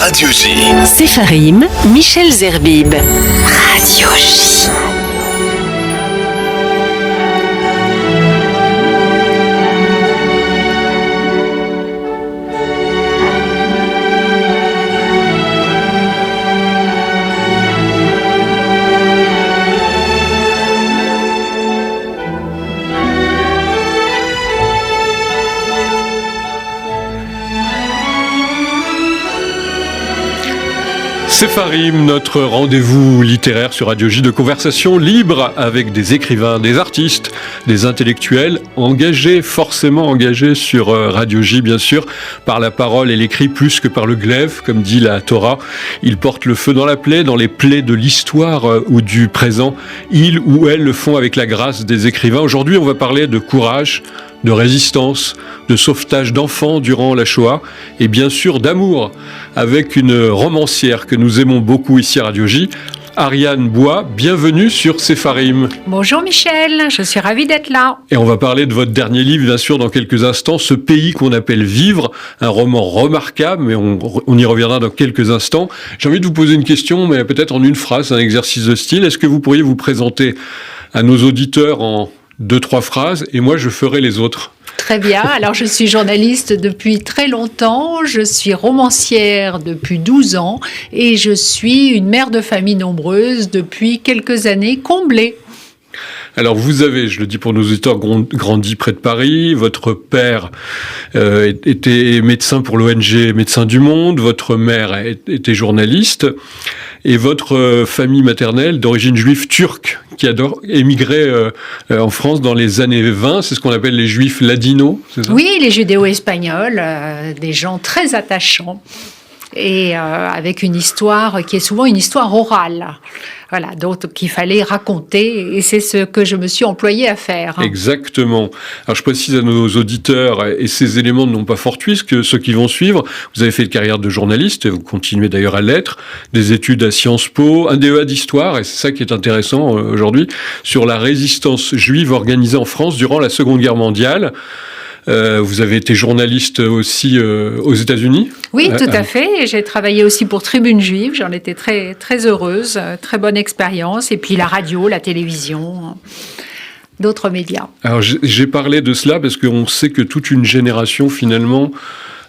Radio J. Sepharim, Michel Zerbib. Radio J. Sepharim, notre rendez-vous littéraire sur Radio J de conversation libre avec des écrivains, des artistes, des intellectuels engagés, forcément engagés sur Radio J, bien sûr, par la parole et l'écrit plus que par le glaive, comme dit la Torah. Ils portent le feu dans la plaie, dans les plaies de l'histoire ou du présent. Ils ou elles le font avec la grâce des écrivains. Aujourd'hui, on va parler de courage, de résistance, de sauvetage d'enfants durant la Shoah et bien sûr d'amour avec une romancière que nous aimons beaucoup ici à Radio J, Ariane Bois. Bienvenue sur Sepharim. Bonjour Michel, je suis ravie d'être là. Et on va parler de votre dernier livre bien sûr dans quelques instants, Ce pays qu'on appelle vivre, un roman remarquable, mais on y reviendra dans quelques instants. J'ai envie de vous poser une question, mais peut-être en une phrase, un exercice de style. Est-ce que vous pourriez vous présenter à nos auditeurs en 2-3 phrases, et moi je ferai les autres. Très bien, alors je suis journaliste depuis très longtemps, je suis romancière depuis 12 ans, et je suis une mère de famille nombreuse depuis quelques années comblée. Alors vous avez, je le dis pour nos auditeurs, grandi près de Paris, votre père était médecin pour l'ONG Médecins du Monde, votre mère était journaliste, et votre famille maternelle d'origine juive turque qui a émigré en France dans les années 20, c'est ce qu'on appelle les juifs ladinos, c'est ça ? Oui, les judéo-espagnols, des gens très attachants. Et avec une histoire qui est souvent une histoire orale. Voilà, donc qu'il fallait raconter, et c'est ce que je me suis employée à faire. Exactement. Alors je précise à nos auditeurs, et ces éléments ne sont pas fortuits, que ceux qui vont suivre, vous avez fait une carrière de journaliste, et vous continuez d'ailleurs à l'être, des études à Sciences Po, un DEA d'histoire, et c'est ça qui est intéressant aujourd'hui, sur la résistance juive organisée en France durant la Seconde Guerre mondiale. Vous avez été journaliste aussi aux États-Unis ? Oui, tout à fait. J'ai travaillé aussi pour Tribune Juive. J'en étais très, très heureuse. Très bonne expérience. Et puis la radio, la télévision, d'autres médias. Alors j'ai parlé de cela parce qu'on sait que toute une génération finalement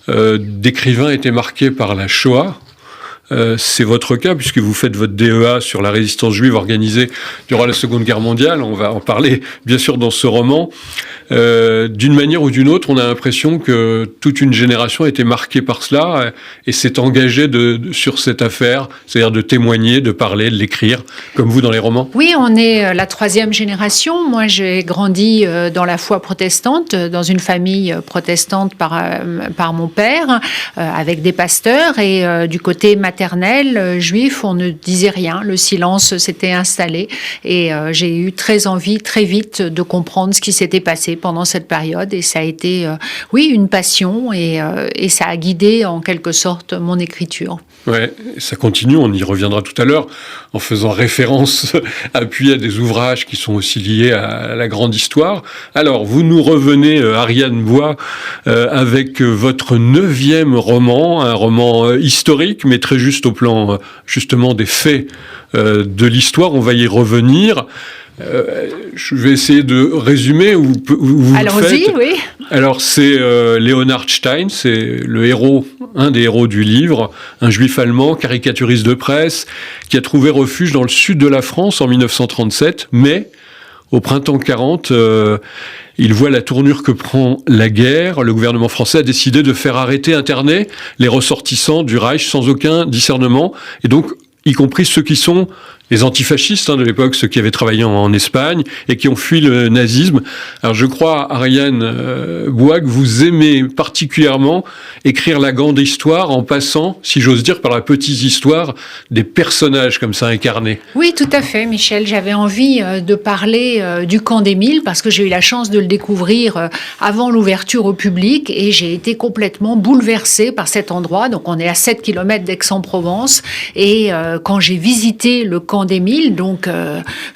d'écrivains était marquée par la Shoah. C'est votre cas puisque vous faites votre DEA sur la résistance juive organisée durant la Seconde Guerre mondiale. On va en parler bien sûr dans ce roman. D'une manière ou d'une autre, on a l'impression que toute une génération a été marquée par cela et s'est engagée sur cette affaire, c'est-à-dire de témoigner, de parler, de l'écrire, comme vous dans les romans. Oui, on est la troisième génération. Moi, j'ai grandi dans la foi protestante, dans une famille protestante par mon père, avec des pasteurs, et du côté maternel, juif, on ne disait rien. Le silence s'était installé, et j'ai eu très envie, très vite, de comprendre ce qui s'était passé pendant cette période, et ça a été, oui, une passion, et ça a guidé en quelque sorte mon écriture. Ouais, ça continue, on y reviendra tout à l'heure, en faisant référence, appuyée à des ouvrages qui sont aussi liés à la grande histoire. Alors, vous nous revenez, Ariane Bois, avec votre 9e roman, un roman historique, mais très juste au plan, justement, des faits de l'histoire. On va y revenir. Je vais essayer de résumer où vous Allons-y, faites. oui. Alors c'est Leonard Stein, c'est le héros, un des héros du livre, un juif allemand, caricaturiste de presse, qui a trouvé refuge dans le sud de la France en 1937, mais au printemps 40, il voit la tournure que prend la guerre. Le gouvernement français a décidé de faire arrêter, interner les ressortissants du Reich sans aucun discernement, et donc y compris ceux qui sont les antifascistes de l'époque, ceux qui avaient travaillé en Espagne et qui ont fui le nazisme. Alors je crois, Ariane Bois, que vous aimez particulièrement écrire la grande histoire en passant, si j'ose dire, par la petite histoire des personnages comme ça incarnés. Oui, tout à fait, Michel. J'avais envie de parler du camp d'Émile parce que j'ai eu la chance de le découvrir avant l'ouverture au public, et j'ai été complètement bouleversée par cet endroit. Donc on est à 7 km d'Aix-en-Provence, et quand j'ai visité le camp camp d'Émile, donc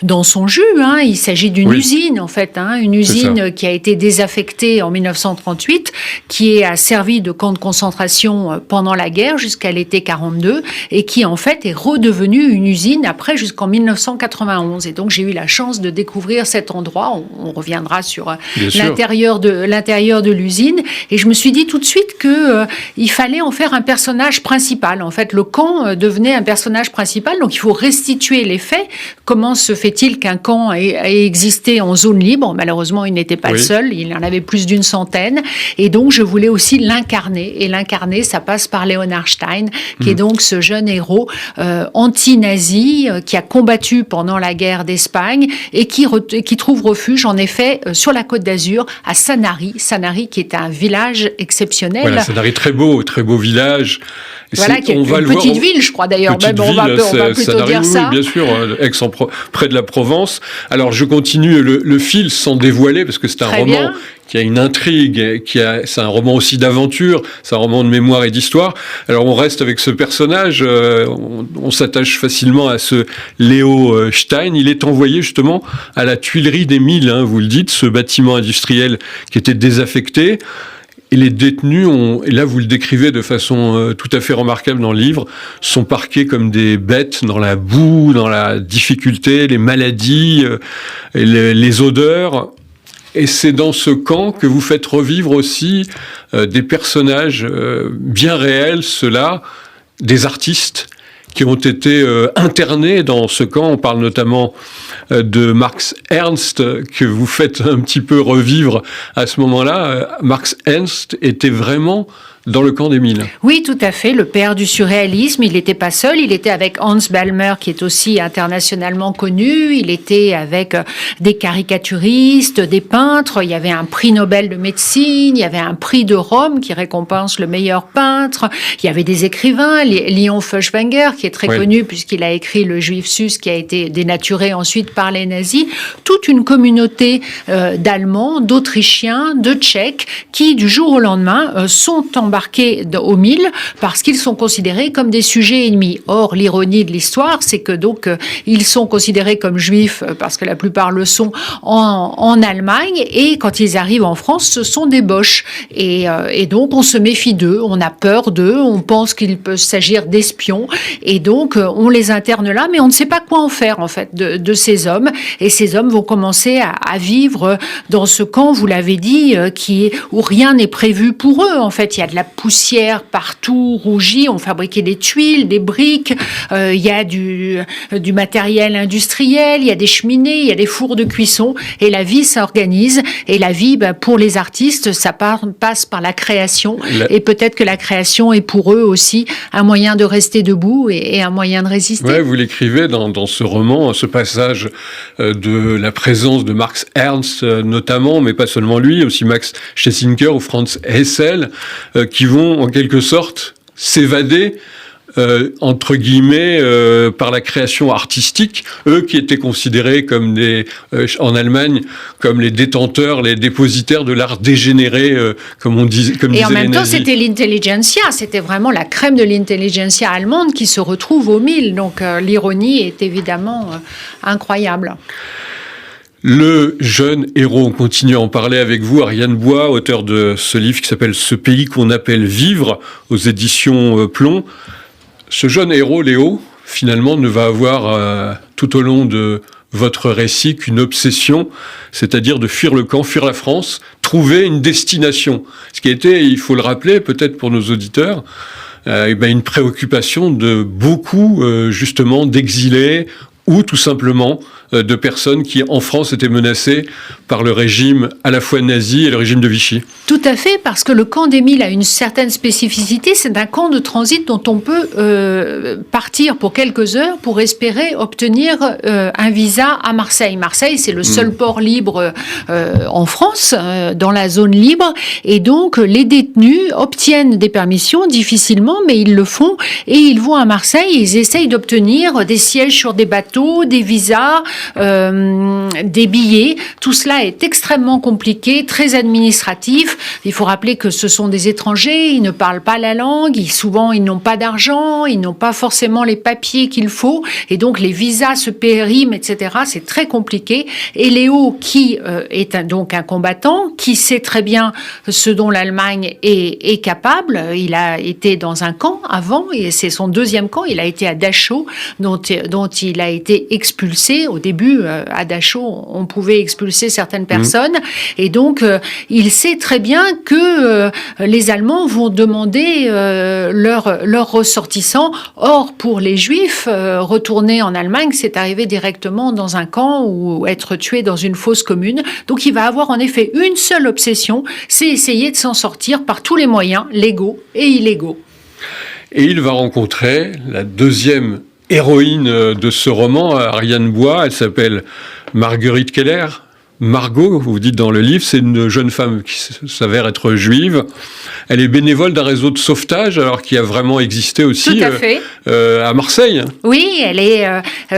dans son jus. Il s'agit d'une usine, en fait, une usine qui a été désaffectée en 1938, qui a servi de camp de concentration pendant la guerre jusqu'à l'été 42, et qui, en fait, est redevenue une usine après jusqu'en 1991. Et donc, j'ai eu la chance de découvrir cet endroit. On reviendra sur l'intérieur de l'usine. Et je me suis dit tout de suite qu'il fallait en faire un personnage principal. En fait, le camp devenait un personnage principal. Donc, il faut restituer les faits. Comment se fait-il qu'un camp ait existé en zone libre? Malheureusement, il n'était pas le seul. Il y en avait plus d'une centaine. Et donc, je voulais aussi l'incarner. Et l'incarner, ça passe par Leonard Stein, qui est donc ce jeune héros anti-nazi qui a combattu pendant la guerre d'Espagne et qui trouve refuge, en effet, sur la Côte d'Azur, à Sanary. Sanary, qui est un village exceptionnel. Voilà, Sanary, très beau village. Voilà, qui est une petite ville, je crois d'ailleurs. Même, on va plutôt Sanary, dire ça. Oui, bien sûr, près de la Provence. Alors, je continue le fil sans dévoiler, parce que c'est un roman qui a une intrigue, c'est un roman aussi d'aventure, c'est un roman de mémoire et d'histoire. Alors, on reste avec ce personnage, on s'attache facilement à ce Léo Stein. Il est envoyé justement à la tuilerie d'Émile, vous le dites, ce bâtiment industriel qui était désaffecté. Et les détenus, et là vous le décrivez de façon tout à fait remarquable dans le livre, sont parqués comme des bêtes dans la boue, dans la difficulté, les maladies, et les odeurs. Et c'est dans ce camp que vous faites revivre aussi des personnages bien réels, ceux-là, des artistes qui ont été internés dans ce camp. On parle notamment de Max Ernst, que vous faites un petit peu revivre à ce moment-là. Max Ernst était vraiment dans le camp d'Émile. Oui, tout à fait, le père du surréalisme. Il n'était pas seul, il était avec Hans Ballmer, qui est aussi internationalement connu. Il était avec des caricaturistes, des peintres. Il y avait un prix Nobel de médecine, il y avait un prix de Rome qui récompense le meilleur peintre. Il y avait des écrivains, Léon Feuchtwanger, qui est très connu puisqu'il a écrit Le Juif sus, qui a été dénaturé ensuite par les nazis. Toute une communauté d'Allemands, d'Autrichiens, de Tchèques, qui du jour au lendemain sont embarqués au Mille parce qu'ils sont considérés comme des sujets ennemis. Or, l'ironie de l'histoire, c'est que donc ils sont considérés comme juifs parce que la plupart le sont en Allemagne, et quand ils arrivent en France, ce sont des boches. Et donc, on se méfie d'eux, on a peur d'eux, on pense qu'il peut s'agir d'espions, et donc on les interne là, mais on ne sait pas quoi en faire en fait de ces hommes. Et ces hommes vont commencer à vivre dans ce camp, vous l'avez dit, où rien n'est prévu pour eux. En fait, il y a de la poussière partout, rougie, on fabriquait des tuiles, des briques, il y a du matériel industriel, il y a des cheminées, il y a des fours de cuisson, et la vie s'organise. Et la vie, pour les artistes, ça passe par la création, et peut-être que la création est pour eux aussi un moyen de rester debout et un moyen de résister. Ouais, vous l'écrivez dans ce roman, ce passage de la présence de Max Ernst notamment, mais pas seulement lui, aussi Max Schlesinger ou Franz Hessel, qui vont en quelque sorte s'évader entre guillemets par la création artistique, eux qui étaient considérés comme en Allemagne comme les détenteurs, les dépositaires de l'art dégénéré, comme on disait, comme disaient les nazis. Et en même temps, c'était l'intelligentsia, c'était vraiment la crème de l'intelligentsia allemande qui se retrouve au Mille. Donc l'ironie est évidemment incroyable. Le jeune héros, on continue à en parler avec vous, Ariane Bois, auteur de ce livre qui s'appelle « Ce pays qu'on appelle vivre » aux éditions Plomb. Ce jeune héros, Léo, finalement, ne va avoir tout au long de votre récit qu'une obsession, c'est-à-dire de fuir le camp, fuir la France, trouver une destination. Ce qui a été, il faut le rappeler peut-être pour nos auditeurs, une préoccupation de beaucoup, justement, d'exilés ou tout simplement de personnes qui, en France, étaient menacées par le régime à la fois nazi et le régime de Vichy. Tout à fait, parce que le camp d'Émile a une certaine spécificité. C'est un camp de transit dont on peut partir pour quelques heures pour espérer obtenir un visa à Marseille. Marseille, c'est le seul port libre en France, dans la zone libre. Et donc, les détenus obtiennent des permissions difficilement, mais ils le font. Et ils vont à Marseille et ils essayent d'obtenir des sièges sur des bateaux passeports, des visas, des billets. Tout cela est extrêmement compliqué, très administratif. Il faut rappeler que ce sont des étrangers, ils ne parlent pas la langue, souvent ils n'ont pas d'argent, ils n'ont pas forcément les papiers qu'il faut, et donc les visas se périment, etc. C'est très compliqué. Et Léo, qui est donc un combattant, qui sait très bien ce dont l'Allemagne est capable, il a été dans un camp avant, et c'est son deuxième camp, il a été à Dachau, dont il a été expulsé. Au début, à Dachau, on pouvait expulser certaines personnes, et donc il sait très bien que les Allemands vont demander leurs ressortissants. Or, pour les Juifs, retourner en Allemagne, c'est arriver directement dans un camp ou être tué dans une fosse commune. Donc il va avoir en effet une seule obsession, c'est essayer de s'en sortir par tous les moyens, légaux et illégaux. Et il va rencontrer la deuxième héroïne de ce roman, Ariane Bois. Elle s'appelle Marguerite Keller. Margot, vous dites dans le livre, c'est une jeune femme qui s'avère être juive. Elle est bénévole d'un réseau de sauvetage, alors qui a vraiment existé aussi à Marseille. Oui,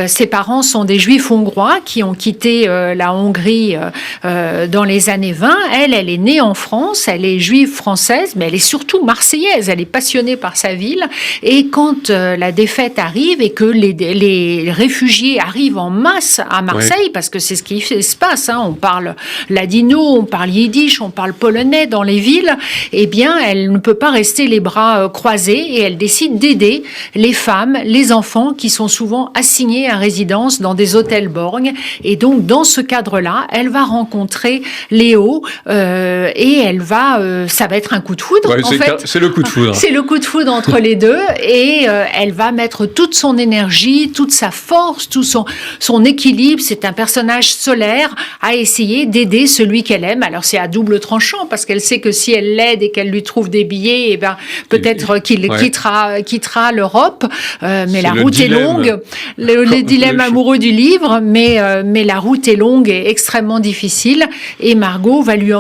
ses parents sont des juifs hongrois qui ont quitté la Hongrie dans les années 20. Elle est née en France, elle est juive française, mais elle est surtout marseillaise. Elle est passionnée par sa ville. Et quand la défaite arrive et que les réfugiés arrivent en masse à Marseille, parce que c'est ce qui se passe, on parle ladino, on parle yiddish, on parle polonais dans les villes, eh bien, elle ne peut pas rester les bras croisés et elle décide d'aider les femmes, les enfants qui sont souvent assignés à résidence dans des hôtels borgnes. Et donc, dans ce cadre-là, elle va rencontrer Léo et ça va être un coup de foudre. Ouais, c'est le coup de foudre. C'est le coup de foudre entre les deux et elle va mettre toute son énergie, toute sa force, tout son équilibre. C'est un personnage solaire à essayer d'aider celui qu'elle aime. Alors c'est à double tranchant parce qu'elle sait que si elle l'aide et qu'elle lui trouve des billets, eh ben peut-être qu'il quittera l'Europe. Mais la route est longue. Le dilemme amoureux du livre, mais la route est longue et extrêmement difficile. Et Margot va lui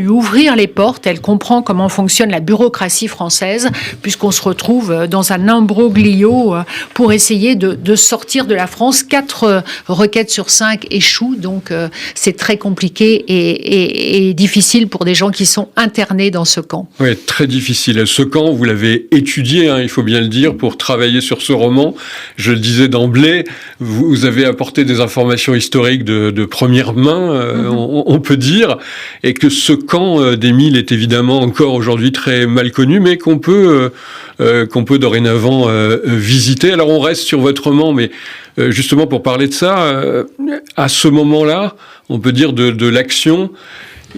ouvrir les portes. Elle comprend comment fonctionne la bureaucratie française, puisqu'on se retrouve dans un imbroglio pour essayer de sortir de la France. 4 requêtes sur 5 échouent, donc c'est très compliqué et difficile pour des gens qui sont internés dans ce camp. Oui, très difficile. Ce camp, vous l'avez étudié, il faut bien le dire, pour travailler sur ce roman. Je le disais d'emblée, vous avez apporté des informations historiques de première main, on peut dire, et que ce camp d'Émile est évidemment encore aujourd'hui très mal connu, mais qu'on peut dorénavant visiter. Alors on reste sur votre roman, mais justement pour parler de ça, à ce moment-là, on peut dire de l'action,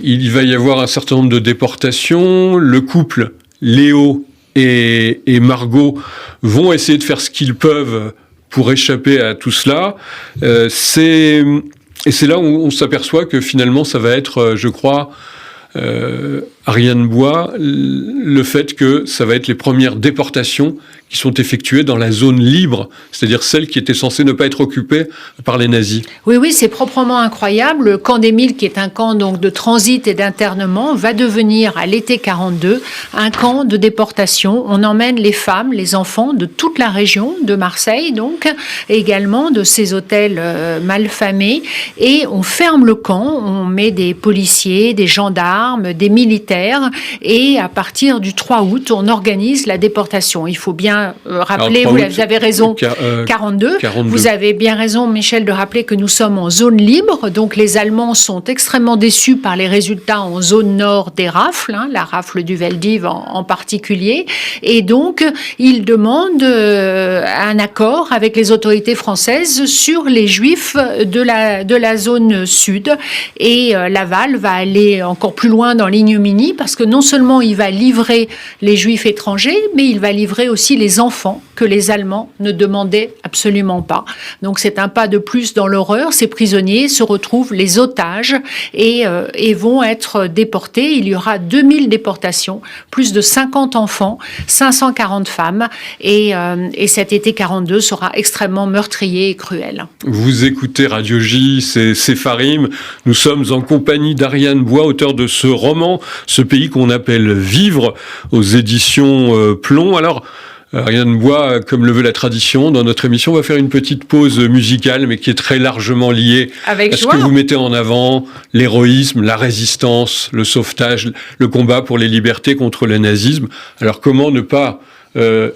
il va y avoir un certain nombre de déportations. Le couple Léo et Margot vont essayer de faire ce qu'ils peuvent pour échapper à tout cela. Et c'est là où on s'aperçoit que finalement ça va être, je crois, Ariane Bois, le fait que ça va être les premières déportations qui sont effectuées dans la zone libre, c'est-à-dire celle qui était censée ne pas être occupée par les nazis. Oui, c'est proprement incroyable. Le camp d'Émile, qui est un camp donc de transit et d'internement, va devenir à l'été 42 un camp de déportation. On emmène les femmes, les enfants de toute la région de Marseille, donc également de ces hôtels malfamés, et on ferme le camp. On met des policiers, des gendarmes, des militaires, et à partir du 3 août, on organise la déportation. Il faut bien rappeler, vous avez raison, 42. Vous avez bien raison, Michel, de rappeler que nous sommes en zone libre. Donc les Allemands sont extrêmement déçus par les résultats en zone nord des rafles, la rafle du Veldiv en particulier. Et donc, ils demandent un accord avec les autorités françaises sur les Juifs de la zone sud. Et Laval va aller encore plus loin dans l'ignominie parce que non seulement il va livrer les Juifs étrangers, mais il va livrer aussi les enfants que les Allemands ne demandaient absolument pas. Donc c'est un pas de plus dans l'horreur. Ces prisonniers se retrouvent les otages et vont être déportés. Il y aura 2000 déportations, plus de 50 enfants, 540 femmes et cet été 42 sera extrêmement meurtrier et cruel. Vous écoutez Radio J, c'est Sepharim. Nous sommes en compagnie d'Ariane Bois, auteur de ce roman, Ce pays qu'on appelle Vivre, aux éditions Plomb. Alors, Ariane Bois, comme le veut la tradition, dans notre émission, on va faire une petite pause musicale, mais qui est très largement liée Avec à ce joie. que vous mettez en avant, l'héroïsme, la résistance, le sauvetage, le combat pour les libertés contre le nazisme. Alors comment ne pas,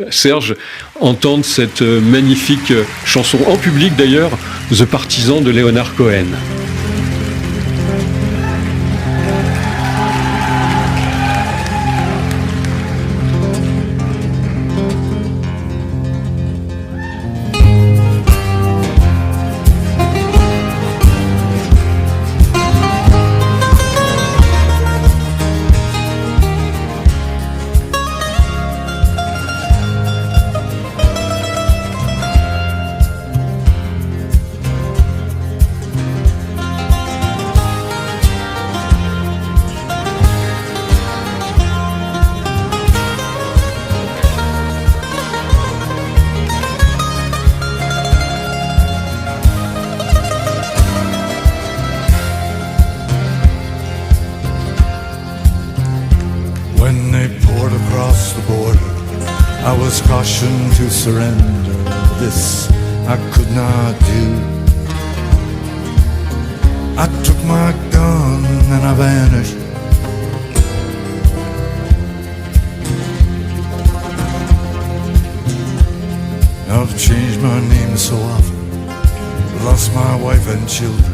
Serge, entendre cette magnifique chanson, en public d'ailleurs, The Partisan de Leonard Cohen. When they poured across the border, I was cautioned to surrender. This I could not do. I took my gun and I vanished. I've changed my name so often, lost my wife and children.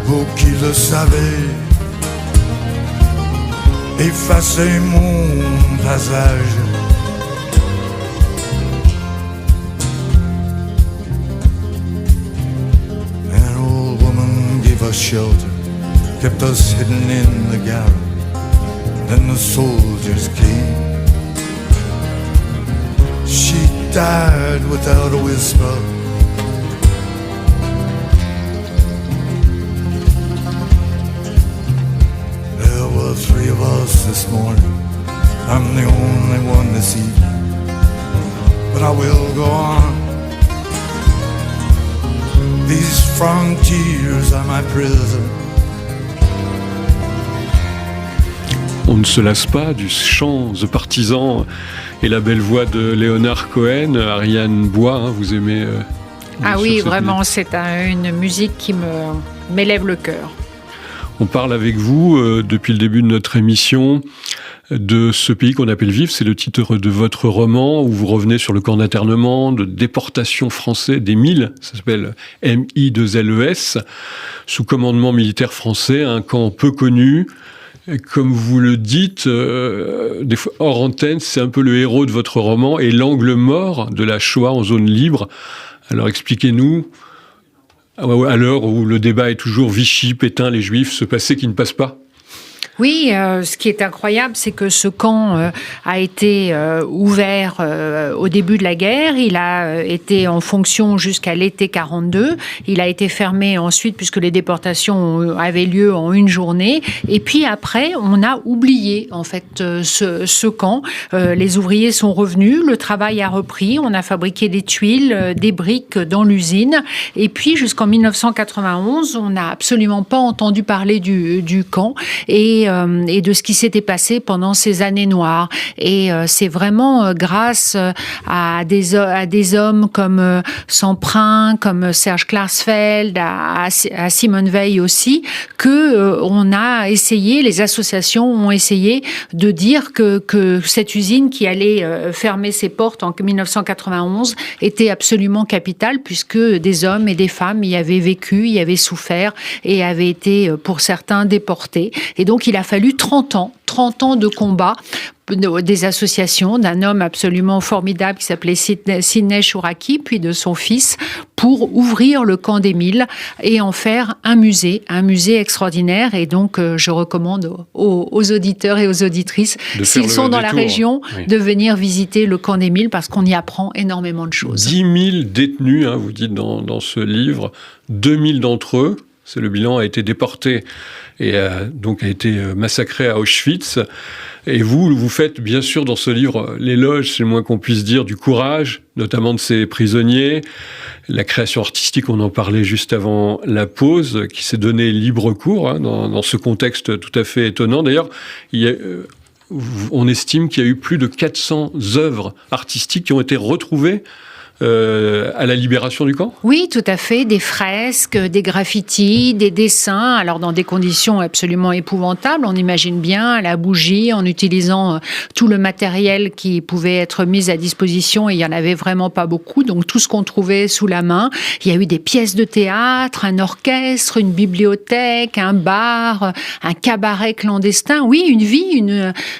Vous qui le savez, effacez mon passage. An old woman gave us shelter, kept us hidden in the garret. Then the soldiers came. She died without a whisper. There were three of us this morning. I'm the only one this evening, but I will go on. These frontiers are my prison. On ne se lasse pas du chant The Partisan et la belle voix de Leonard Cohen. Ariane Bois, hein, vous aimez Ah bien oui, sûr, cette vraiment, musique. c'est une musique qui m'élève le cœur. On parle avec vous depuis le début de notre émission de ce pays qu'on appelle Vivre. C'est le titre de votre roman où vous revenez sur le camp d'internement, de déportation français des Milles. Ça s'appelle MI2LES, sous commandement militaire français, un camp peu connu. Et comme vous le dites, des fois hors antenne, c'est un peu le héros de votre roman et l'angle mort de la Shoah en zone libre. Alors expliquez-nous, à l'heure où le débat est toujours Vichy, Pétain, les Juifs, ce passé qui ne passe pas. Oui, ce qui est incroyable, c'est que ce camp a été ouvert au début de la guerre. Il a été en fonction jusqu'à l'été 42. Il a été fermé ensuite puisque les déportations avaient lieu en une journée. Et puis après, on a oublié en fait ce camp. Les ouvriers sont revenus, le travail a repris. On a fabriqué des tuiles, des briques dans l'usine. Et puis jusqu'en 1991, on n'a absolument pas entendu parler du camp et de ce qui s'était passé pendant ces années noires. Et c'est vraiment grâce à des hommes comme Semprin, comme Serge Klarsfeld, à Simone Veil aussi, que on a essayé, les associations ont essayé de dire que cette usine qui allait fermer ses portes en 1991 était absolument capitale puisque des hommes et des femmes y avaient vécu, y avaient souffert et avaient été pour certains déportés. Et donc il a fallu 30 ans de combat des associations, d'un homme absolument formidable qui s'appelait Sidney Chouraki, puis de son fils, pour ouvrir le camp des Milles et en faire un musée extraordinaire. Et donc, je recommande aux auditeurs et aux auditrices, s'ils sont dans la région, oui, de venir visiter le camp des Milles parce qu'on y apprend énormément de choses. 10 000 détenus, hein, vous dites dans ce livre, 2 000 d'entre eux, c'est le bilan, a été déporté et donc a été massacré à Auschwitz. Et vous faites bien sûr dans ce livre l'éloge, c'est le moins qu'on puisse dire, du courage, notamment de ces prisonniers, la création artistique, on en parlait juste avant la pause, qui s'est donné libre cours hein, dans ce contexte tout à fait étonnant. D'ailleurs, il y a on estime qu'il y a eu plus de 400 œuvres artistiques qui ont été retrouvées à la libération du camp ? Oui, tout à fait. Des fresques, des graffitis, des dessins, alors dans des conditions absolument épouvantables. On imagine bien la bougie en utilisant tout le matériel qui pouvait être mis à disposition, et il n'y en avait vraiment pas beaucoup. Donc tout ce qu'on trouvait sous la main. Il y a eu des pièces de théâtre, un orchestre, une bibliothèque, un bar, un cabaret clandestin. Oui, une vie.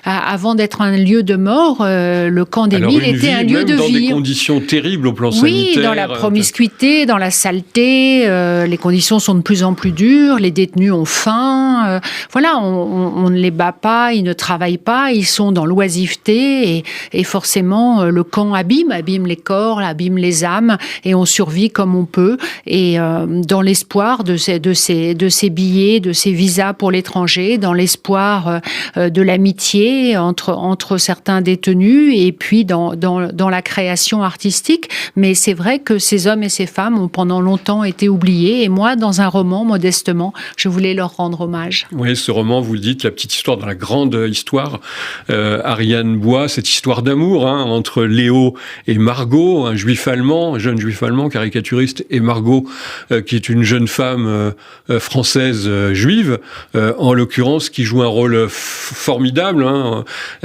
Avant d'être un lieu de mort, le camp d'Émile était un lieu de vie. Dans des conditions terribles au plan sanitaire. Oui, dans la promiscuité, dans la saleté, les conditions sont de plus en plus dures, les détenus ont faim, voilà, on ne les bat pas, ils ne travaillent pas, ils sont dans l'oisiveté, et forcément le camp abîme les corps, abîme les âmes, et on survit comme on peut, et dans l'espoir de ces billets, de ces visas pour l'étranger, dans l'espoir de l'amitié entre certains détenus, et puis dans la création artistique. Mais c'est vrai que ces hommes et ces femmes ont pendant longtemps été oubliés. Et moi, dans un roman, modestement, je voulais leur rendre hommage. Oui, ce roman, vous le dites, la petite histoire dans la grande histoire. Ariane Bois, cette histoire d'amour entre Léo et Margot, un jeune juif allemand, caricaturiste, et Margot, qui est une jeune femme française juive, en l'occurrence, qui joue un rôle formidable.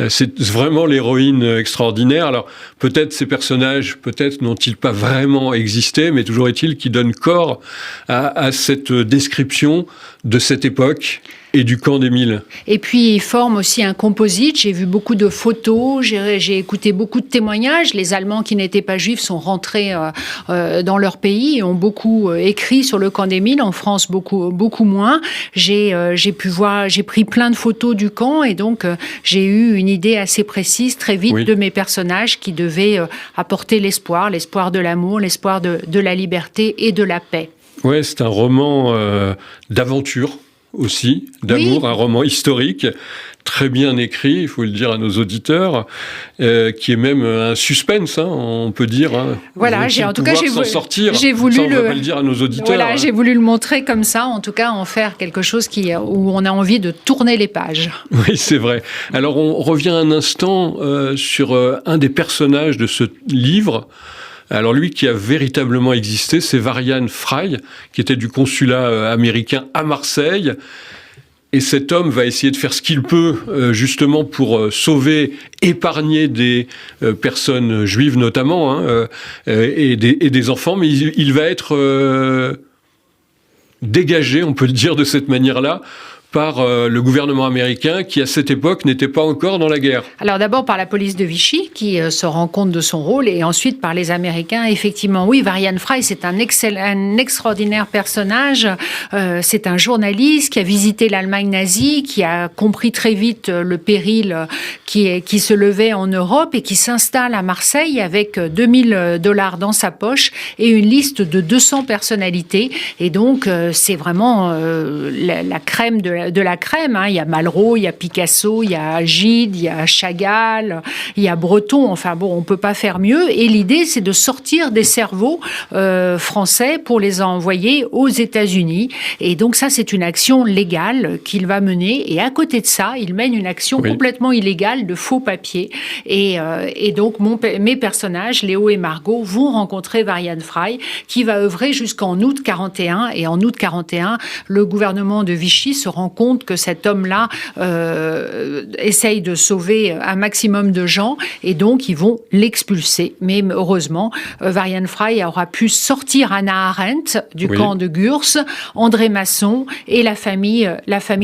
C'est vraiment l'héroïne extraordinaire. Alors, peut-être ces personnages, n'ont-ils pas vraiment existé, mais toujours est-il qu'ils donnent corps à cette description de cette époque et du camp d'Émile. Et puis, ils forment aussi un composite. J'ai vu beaucoup de photos, j'ai écouté beaucoup de témoignages. Les Allemands qui n'étaient pas juifs sont rentrés dans leur pays et ont beaucoup écrit sur le camp d'Émile. En France, beaucoup moins. J'ai pris plein de photos du camp, et donc j'ai eu une idée assez précise très vite de mes personnages qui devaient apporter l'espoir de l'amour, l'espoir de la liberté et de la paix. Ouais, c'est un roman d'aventure aussi, d'amour, un roman historique, très bien écrit, il faut le dire à nos auditeurs, qui est même un suspense, on peut dire. Voilà, j'ai voulu on va pas le dire à nos auditeurs. Voilà, j'ai voulu le montrer comme ça, en tout cas en faire quelque chose où on a envie de tourner les pages. Oui, c'est vrai. Alors on revient un instant sur un des personnages de ce livre. Alors lui qui a véritablement existé, c'est Varian Fry, qui était du consulat américain à Marseille. Et cet homme va essayer de faire ce qu'il peut, justement, pour épargner des personnes juives notamment, et des enfants. Mais il va être dégagé, on peut le dire de cette manière-là, par le gouvernement américain qui, à cette époque, n'était pas encore dans la guerre. Alors d'abord par la police de Vichy, qui se rend compte de son rôle, et ensuite par les Américains. Effectivement, oui, Varian Fry, c'est un extraordinaire personnage. C'est un journaliste qui a visité l'Allemagne nazie, qui a compris très vite le péril qui se levait en Europe, et qui s'installe à Marseille avec $2000 dans sa poche et une liste de 200 personnalités. Et donc, c'est vraiment la crème de la crème. Il y a Malraux, il y a Picasso, il y a Gide, il y a Chagall, il y a Breton. Enfin bon, on peut pas faire mieux. Et l'idée, c'est de sortir des cerveaux français pour les envoyer aux États-Unis. Et donc ça, c'est une action légale qu'il va mener. Et à côté de ça, il mène une action complètement illégale de faux papiers. Et donc mes personnages, Léo et Margot, vont rencontrer Varian Fry, qui va œuvrer jusqu'en août 41. Et en août 41, le gouvernement de Vichy se rend compte que cet homme-là essaye de sauver un maximum de gens, et donc ils vont l'expulser. Mais heureusement, Varian Fry aura pu sortir Hannah Arendt du camp de Gurs, André Masson et la famille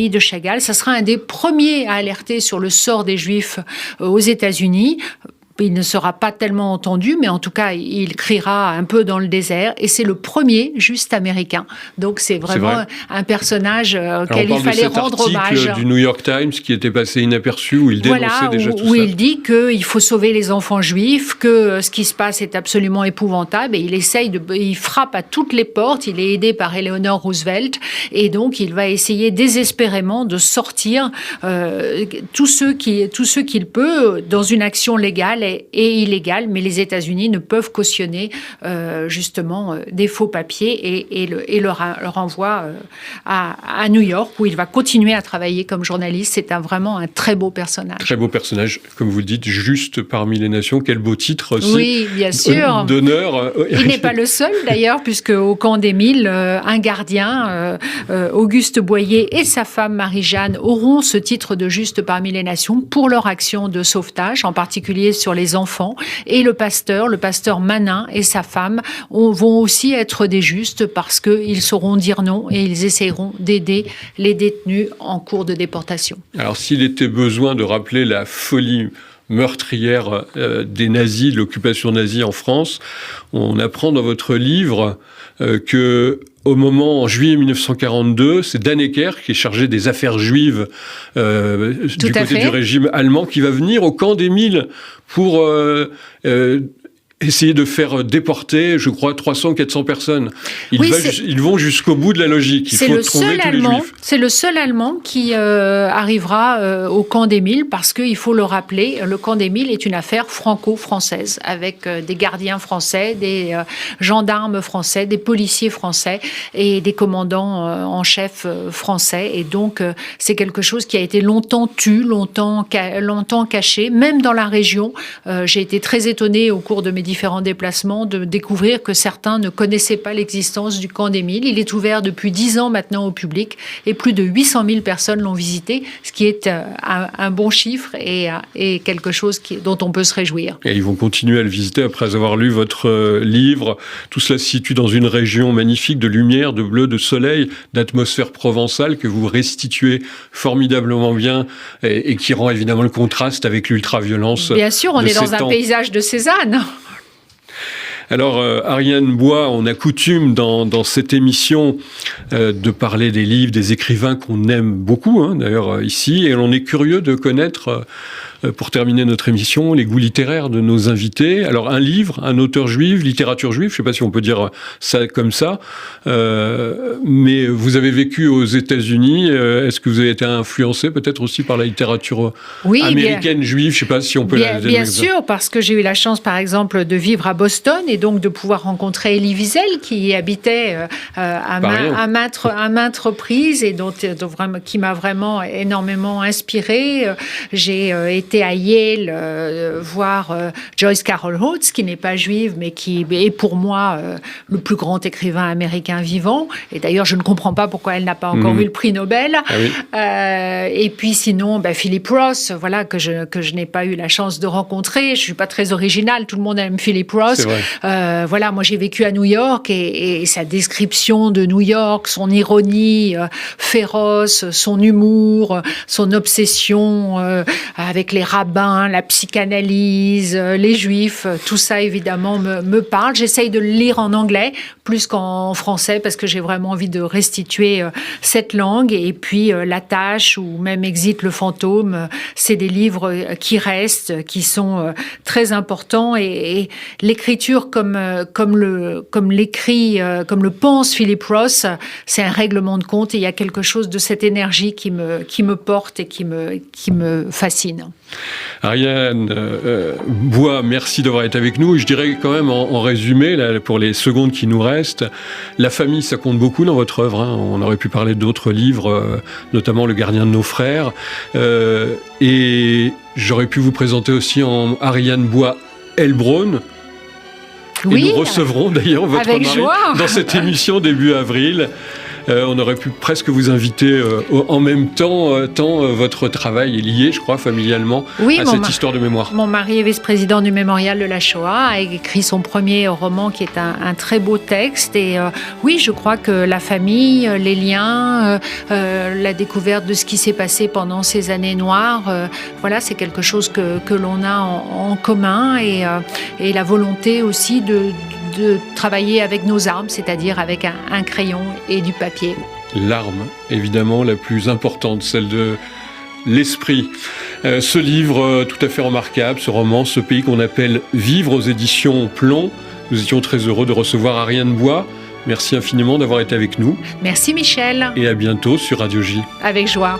de Chagall. Ça sera un des premiers à alerter sur le sort des Juifs aux États-Unis. Il ne sera pas tellement entendu, mais en tout cas, il criera un peu dans le désert. Et c'est le premier juste américain. Donc, c'est vraiment un personnage auquel il fallait rendre hommage. On parle de cet article du New York Times qui était passé inaperçu, où il dénonçait déjà tout ça. Où il dit qu'il faut sauver les enfants juifs, que ce qui se passe est absolument épouvantable. Et il frappe à toutes les portes. Il est aidé par Eleanor Roosevelt. Et donc, il va essayer désespérément de sortir tous ceux qu'il peut dans une action légale et illégale, mais les États-Unis ne peuvent cautionner justement des faux papiers et le renvoie à New York, où il va continuer à travailler comme journaliste. C'est vraiment un très beau personnage. Très beau personnage, comme vous le dites, juste parmi les nations. Quel beau titre aussi. Oui, bien sûr. D'honneur. Il n'est pas le seul d'ailleurs, puisque au camp d'Émile, un gardien, Auguste Boyer, et sa femme Marie-Jeanne auront ce titre de juste parmi les nations pour leur action de sauvetage, en particulier sur les enfants. Et le pasteur Manin et sa femme vont aussi être des justes parce qu'ils sauront dire non et ils essaieront d'aider les détenus en cours de déportation. Alors, s'il était besoin de rappeler la folie meurtrière des nazis, de l'occupation nazie en France, on apprend dans votre livre que au moment, en juillet 1942, c'est Dannecker, qui est chargé des affaires juives du côté du régime allemand, qui va venir au camp d'Émile pour essayer de faire déporter, je crois, 300 ou 400 personnes. Ils vont jusqu'au bout de la logique. Il faut trouver tous les Juifs. C'est le seul Allemand qui arrivera au camp d'Émile, parce qu'il faut le rappeler, le camp d'Émile est une affaire franco-française, avec des gardiens français, des gendarmes français, des policiers français et des commandants en chef français. Et donc, c'est quelque chose qui a été longtemps longtemps caché, même dans la région. J'ai été très étonnée au cours de mes différents déplacements de découvrir que certains ne connaissaient pas l'existence du camp d'Émile. Il est ouvert depuis 10 ans maintenant au public et plus de 800 000 personnes l'ont visité, ce qui est un bon chiffre et quelque chose dont on peut se réjouir. Et ils vont continuer à le visiter après avoir lu votre livre. Tout cela se situe dans une région magnifique de lumière, de bleu, de soleil, d'atmosphère provençale que vous restituez formidablement bien et qui rend évidemment le contraste avec l'ultra-violence. Bien sûr, on est dans un paysage de Cézanne. Alors, Ariane Bois, on a coutume dans cette émission de parler des livres, des écrivains qu'on aime beaucoup, d'ailleurs, ici, et on est curieux de connaître, pour terminer notre émission, les goûts littéraires de nos invités. Alors, un livre, un auteur juif, littérature juive, je ne sais pas si on peut dire ça comme ça, mais vous avez vécu aux États-Unis. Est-ce que vous avez été influencé peut-être aussi par la littérature américaine juive? Je ne sais pas si on peut la... Bien sûr, parce que j'ai eu la chance, par exemple, de vivre à Boston et donc de pouvoir rencontrer Elie Wiesel, qui y habitait à maintes reprises et qui m'a vraiment énormément inspirée. J'ai été à Yale voir Joyce Carol Oates, qui n'est pas juive, mais qui est pour moi le plus grand écrivain américain vivant. Et d'ailleurs, je ne comprends pas pourquoi elle n'a pas encore eu le prix Nobel. Ah oui. Et puis sinon, Philip Roth, voilà, que je n'ai pas eu la chance de rencontrer. Je ne suis pas très originale, tout le monde aime Philip Roth. C'est vrai. Voilà, moi j'ai vécu à New York et sa description de New York, son ironie féroce, son humour, son obsession avec les rabbins, la psychanalyse, les juifs, tout ça évidemment me parle. J'essaye de le lire en anglais plus qu'en français parce que j'ai vraiment envie de restituer cette langue. Et puis La Tâche ou même Exit le fantôme, c'est des livres qui restent, qui sont très importants et l'écriture comme le pense Philip Roth, c'est un règlement de compte et il y a quelque chose de cette énergie qui me porte et qui me fascine. Ariane Bois, merci d'avoir été avec nous. Et je dirais quand même en résumé, là, pour les secondes qui nous restent, la famille, ça compte beaucoup dans votre œuvre. On aurait pu parler d'autres livres, notamment Le gardien de nos frères. Et j'aurais pu vous présenter aussi en Ariane Bois Heilbronn. Oui, et nous recevrons d'ailleurs votre mari dans cette émission début avril. On aurait pu presque vous inviter en même temps, tant votre travail est lié, je crois, familialement, à cette histoire de mémoire. Mon mari est vice-président du Mémorial de la Shoah, a écrit son premier roman qui est un très beau texte. Et oui, je crois que la famille, les liens, la découverte de ce qui s'est passé pendant ces années noires, voilà, c'est quelque chose que l'on a en commun et la volonté aussi de travailler avec nos armes, c'est-à-dire avec un crayon et du papier. L'arme, évidemment, la plus importante, celle de l'esprit. Ce livre tout à fait remarquable, ce roman, ce pays qu'on appelle Vivre aux éditions Plomb. Nous étions très heureux de recevoir Ariane Bois. Merci infiniment d'avoir été avec nous. Merci Michel. Et à bientôt sur Radio J. Avec joie.